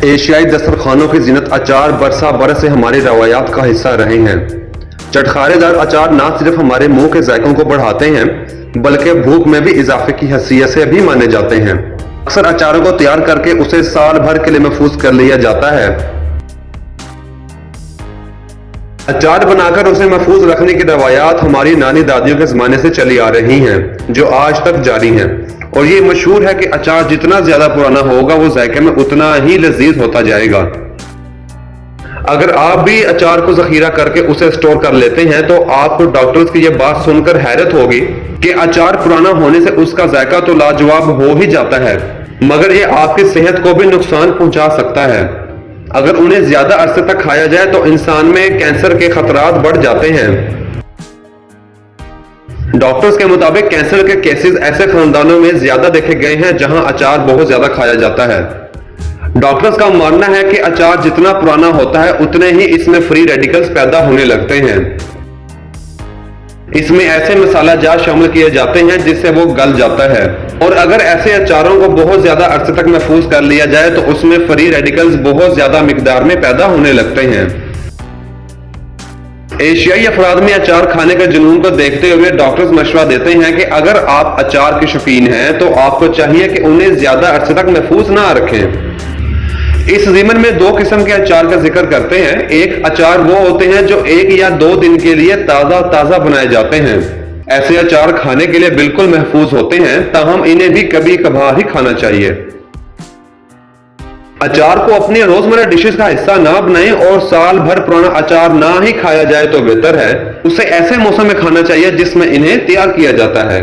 एशियाई दस्तरखानों की ज़ीनत अचार बरसा बरस से हमारी रवायात का हिस्सा रहे हैं। चटखारेदार अचार न सिर्फ हमारे मुंह के जायकों को बढ़ाते हैं बल्कि भूख में भी इजाफे की हैसियत से भी माने जाते हैं। अक्सर अचारों को तैयार करके उसे साल भर के लिए महफूज कर लिया जाता है। अचार बनाकर उसे महफूज रखने की रवायात हमारी नानी दादियों के ज़माने से चली आ रही हैं, जो आज तक जारी हैं। और ये मशहूर है कि अचार जितना ज्यादा पुराना होगा वो जायके में उतना ही लजीज होता जाएगा। अगर आप भी अचार को जखीरा करके उसे स्टोर कर लेते हैं तो आपको डॉक्टर्स की यह बात सुनकर हैरत होगी कि अचार पुराना होने से उसका जायका तो लाजवाब हो ही जाता है, मगर यह आपकी सेहत को भी नुकसान पहुंचा सकता है। अगर उन्हें ज्यादा अरसे तक खाया जाए तो इंसान में कैंसर के खतरात बढ़ जाते हैं। डॉक्टर्स के मुताबिक कैंसर के केसेस ऐसे खानदानों में ज्यादा देखे गए हैं जहां अचार बहुत ज्यादा खाया जाता है। डॉक्टर्स का मानना है कि अचार जितना पुराना होता है उतने ही इसमें फ्री रेडिकल्स पैदा होने लगते हैं। इसमें ऐसे मसाला जात शामिल किए जाते हैं जिससे वो गल जाता है, और अगर ऐसे अचारों को बहुत ज्यादा अरसे तक महफूज कर लिया जाए तो उसमें फ्री रेडिकल्स बहुत ज्यादा मिकदार में पैदा होने लगते हैं। एशियाई अफराद में अचार खाने के जुनून को देखते हुए डॉक्टर्स मशवरा देते हैं कि अगर आप अचार के शौकीन हैं तो आपको चाहिए कि उन्हें ज्यादा अरसे तक महफूज ना रखें। इस ज़िमन में दो किस्म के अचार का जिक्र करते हैं। एक अचार वो होते हैं जो 1 या 2 दिन के लिए ताज़ा ताज़ा बनाए जाते हैं। ऐसे अचार खाने के लिए बिल्कुल महफूज होते हैं, ताहम इन्हें भी कभी कभार ही खाना चाहिए। अचार को अपनी रोजमर्रा डिशेस का हिस्सा ना बनाएं और साल भर पुराना अचार ना ही खाया जाए तो बेहतर है। उसे ऐसे मौसम में खाना चाहिए जिसमें इन्हें तैयार किया जाता है।